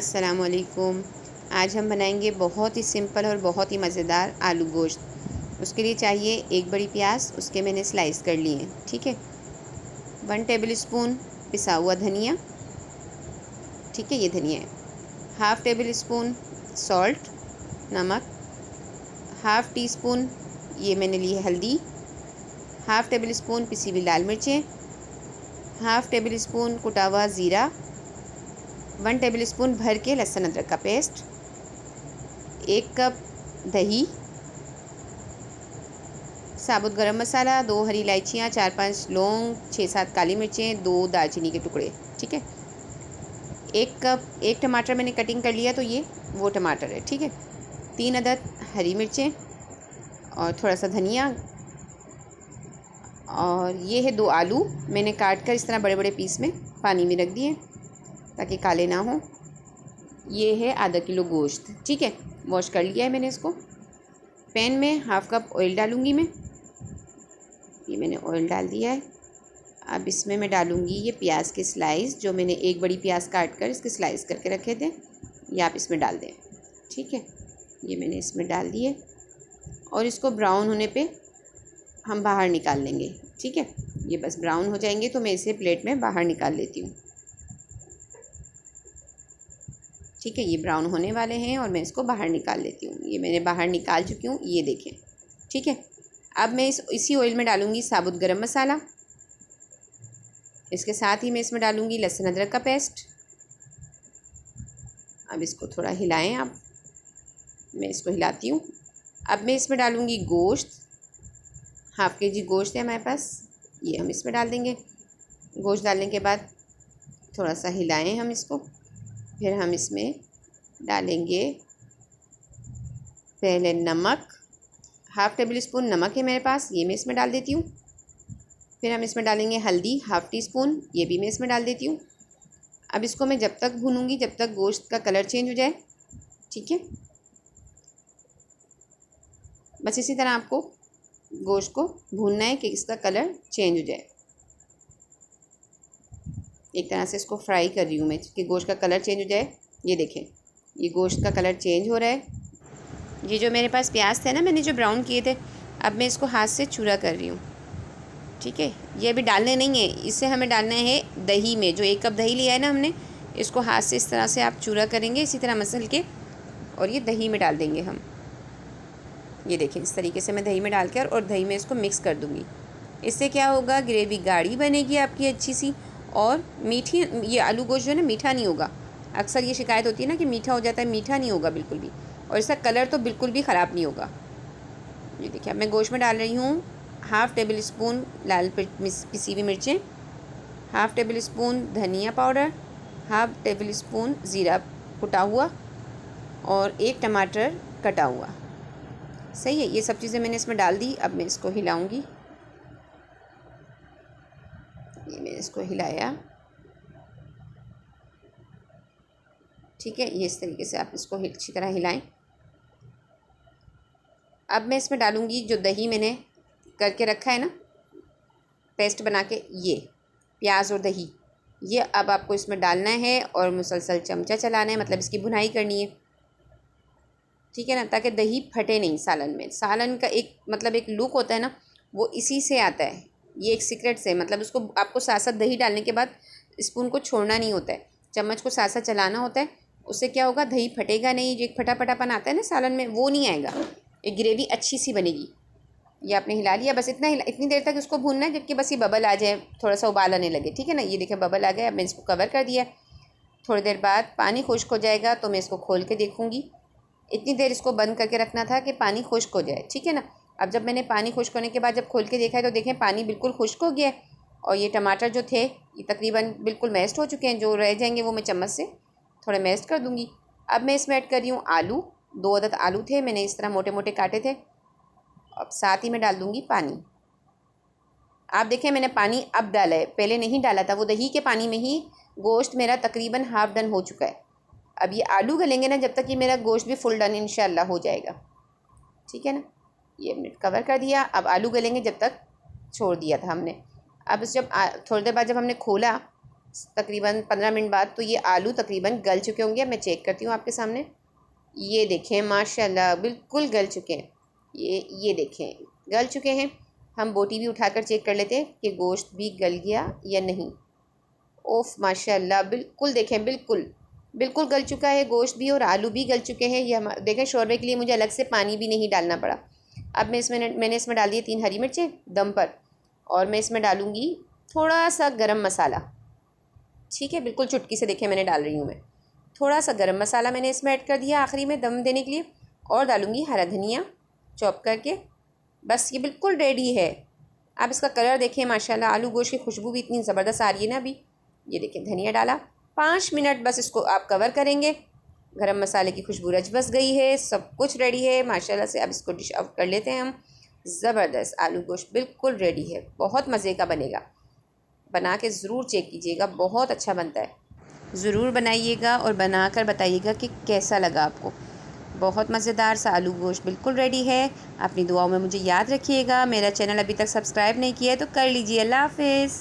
अस्सलामुअलैकुम। आज हम बनाएंगे बहुत ही सिंपल और बहुत ही मज़ेदार आलू गोश्त। उसके लिए चाहिए एक बड़ी प्याज, उसके मैंने स्लाइस कर लिए हैं। ठीक है। 1 टेबल स्पून पिसा हुआ धनिया। ठीक है, ये धनिया है। हाफ़ टेबल स्पून सॉल्ट, नमक। हाफ़ टी स्पून ये मैंने ली है हल्दी। हाफ़ टेबल स्पून पिसी हुई लाल मिर्चें। हाफ़ टेबल स्पून कुटा हुआ ज़ीरा। 1 टेबल स्पून भर के लहसुन अदरक का पेस्ट। 1 कप दही। साबुत गरम मसाला, 2 हरी इलायचियाँ, 4-5 लौंग, 6-7 काली मिर्चें, 2 दालचीनी के टुकड़े। ठीक है। 1 टमाटर मैंने कटिंग कर लिया, तो ये वो टमाटर है। ठीक है। 3 अदद हरी मिर्चें और थोड़ा सा धनिया। और ये है 2 आलू मैंने काट कर इस तरह बड़े बड़े पीस में पानी में रख दिए ताकि काले ना हो। ये है आधा किलो गोश्त। ठीक है, वॉश कर लिया है मैंने इसको। पैन में हाफ़ कप ऑयल डालूँगी मैं। ये मैंने ऑयल डाल दिया है। अब इसमें मैं डालूँगी ये प्याज के स्लाइस, जो मैंने एक बड़ी प्याज काट कर इसके स्लाइस करके रखे थे, ये आप इसमें डाल दें। ठीक है, ये मैंने इसमें डाल दिए और इसको ब्राउन होने पे हम बाहर निकाल लेंगे। ठीक है, ये बस ब्राउन हो जाएंगे तो मैं इसे प्लेट में बाहर निकाल लेती हूँ। ठीक है, ये ब्राउन होने वाले हैं और मैं इसको बाहर निकाल लेती हूँ। ये मैंने बाहर निकाल चुकी हूँ, ये देखें। ठीक है, अब मैं इसी ऑयल में डालूँगी साबुत गरम मसाला। इसके साथ ही मैं इसमें डालूँगी लहसुन अदरक का पेस्ट। अब इसको थोड़ा हिलाएं आप। मैं इसको हिलाती हूँ। अब मैं इसमें डालूँगी गोश्त। हाफ़ के जी गोश्त है हमारे पास, ये हम इसमें डाल देंगे। गोश्त डालने के बाद थोड़ा सा हिलाएं हम इसको। फिर हम इसमें डालेंगे पहले नमक। हाफ़ टेबल स्पून नमक है मेरे पास, ये मैं इसमें डाल देती हूँ। फिर हम इसमें डालेंगे हल्दी, हाफ़ टी स्पून, ये भी मैं इसमें डाल देती हूँ। अब इसको मैं जब तक भूनूंगी जब तक गोश्त का कलर चेंज हो जाए। ठीक है, बस इसी तरह आपको गोश्त को भूनना है कि इसका कलर चेंज हो जाए। एक तरह से इसको फ्राई कर रही हूँ मैं कि गोश्त का कलर चेंज हो जाए। ये देखें, ये गोश्त का कलर चेंज हो रहा है। ये जो मेरे पास प्याज थे ना मैंने जो ब्राउन किए थे, अब मैं इसको हाथ से चूरा कर रही हूँ। ठीक है, ये अभी डालने नहीं है, इससे हमें डालना है दही में। जो 1 कप दही लिया है ना हमने, इसको हाथ से इस तरह से आप चूरा करेंगे, इसी तरह मसल के, और ये दही में डाल देंगे हम। ये देखें, इस तरीके से मैं दही में डाल कर और दही में इसको मिक्स कर दूँगी। इससे क्या होगा, ग्रेवी गाढ़ी बनेगी आपकी अच्छी सी, और मीठी। ये आलू गोश्त जो है ना मीठा नहीं होगा। अक्सर ये शिकायत होती है ना कि मीठा हो जाता है, मीठा नहीं होगा बिल्कुल भी। और इसका कलर तो बिल्कुल भी ख़राब नहीं होगा। ये देखिए, अब मैं गोश्त में डाल रही हूँ हाफ़ टेबल स्पून लाल पिसी हुई मिर्चें, हाफ़ टेबल स्पून धनिया पाउडर, हाफ़ टेबल स्पून ज़ीरा कुटा हुआ, और 1 टमाटर कटा हुआ। सही है, ये सब चीज़ें मैंने इसमें डाल दी। अब मैं इसको हिलाऊंगी। ये मैंने इसको हिलाया। ठीक है, ये इस तरीके से आप इसको अच्छी तरह हिलाएं। अब मैं इसमें डालूंगी जो दही मैंने करके रखा है ना, पेस्ट बना के, ये प्याज और दही, ये अब आपको इसमें डालना है और मुसलसल चमचा चलाना है, मतलब इसकी भुनाई करनी है। ठीक है ना, ताकि दही फटे नहीं सालन में। सालन का एक मतलब एक लुक होता है ना, वो इसी से आता है। ये एक सीक्रेट से, मतलब उसको आपको साथ साथ दही डालने के बाद स्पून को छोड़ना नहीं होता है, चम्मच को साथ साथ चलाना होता है। उससे क्या होगा, दही फटेगा नहीं। जो एक फटा फटापन आता है ना सालन में, वो नहीं आएगा। एक ग्रेवी अच्छी सी बनेगी। ये आपने हिला लिया, बस इतनी देर तक इसको भूनना है जबकि बस ये बबल आ जाए, थोड़ा सा उबाल आने लगे। ठीक है ना, ये देखिए बबल आ गया। अब मैं इसको कवर कर दिया। थोड़ी देर बाद पानी खुश्क हो जाएगा तो मैं इसको खोल के देखूँगी। इतनी देर इसको बंद करके रखना था कि पानी खुश्क हो जाए। ठीक है ना, अब जब मैंने पानी खुश्क होने के बाद जब खोल के देखा है तो देखें पानी बिल्कुल खुश्क हो गया है, और ये टमाटर जो थे ये तकरीबन बिल्कुल मैश्ड हो चुके हैं। जो रह जाएंगे वो मैं चम्मच से थोड़ा मैश्ड कर दूँगी। अब मैं इसमें ऐड कर रही हूँ आलू। 2 अदद आलू थे, मैंने इस तरह मोटे मोटे काटे थे। अब साथ ही मैं डाल दूँगी पानी। आप देखें मैंने पानी अब डाला है, पहले नहीं डाला था। वो दही के पानी में ही गोश्त मेरा तकरीबन हाफ़ डन हो चुका है। अब ये आलू गलेंगे ना, जब तक ये मेरा गोश्त भी फुल डन इंशाल्लाह हो जाएगा। ठीक है ना, ये हमने कवर कर दिया। अब आलू गलेंगे, जब तक छोड़ दिया था हमने। अब जब थोड़ी देर बाद जब हमने खोला तकरीबन 15 मिनट बाद तो ये आलू तकरीबन गल चुके होंगे। अब मैं चेक करती हूँ आपके सामने। ये देखें माशाल्लाह बिल्कुल गल चुके हैं। ये देखें गल चुके हैं। हम बोटी भी उठाकर चेक कर लेते हैं कि गोश्त भी गल गया या नहीं। ओफ माशाल्लाह बिल्कुल देखें, बिल्कुल गल चुका है गोश्त भी और आलू भी गल चुके हैं। ये हम देखें शोरबे के लिए मुझे अलग से पानी भी नहीं डालना पड़ा। अब मैंने इसमें डाल दिए 3 हरी मिर्चें दम पर, और मैं इसमें डालूँगी थोड़ा सा गरम मसाला। ठीक है, बिल्कुल चुटकी से देखें मैंने डाल रही हूँ मैं। थोड़ा सा गरम मसाला मैंने इसमें ऐड कर दिया आखिरी में दम देने के लिए, और डालूँगी हरा धनिया चॉप करके। बस ये बिल्कुल रेडी है। आप इसका कलर देखें माशाल्लाह, आलू गोश्त की खुशबू भी इतनी ज़बरदस्त आ रही है ना अभी। ये देखें धनिया डाला, 5 मिनट बस इसको आप कवर करेंगे। गरम मसाले की खुशबू रच बस गई है, सब कुछ रेडी है माशाल्लाह से। अब इसको डिश आउट कर लेते हैं हम। ज़बरदस्त आलू गोश्त बिल्कुल रेडी है, बहुत मज़े का बनेगा। बना के ज़रूर चेक कीजिएगा, बहुत अच्छा बनता है। ज़रूर बनाइएगा और बनाकर बताइएगा कि कैसा लगा आपको। बहुत मज़ेदार सा आलू गोश्त बिल्कुल रेडी है। अपनी दुआओं में मुझे याद रखिएगा। मेरा चैनल अभी तक सब्सक्राइब नहीं किया है तो कर लीजिए। अल्लाह हाफ़िज़।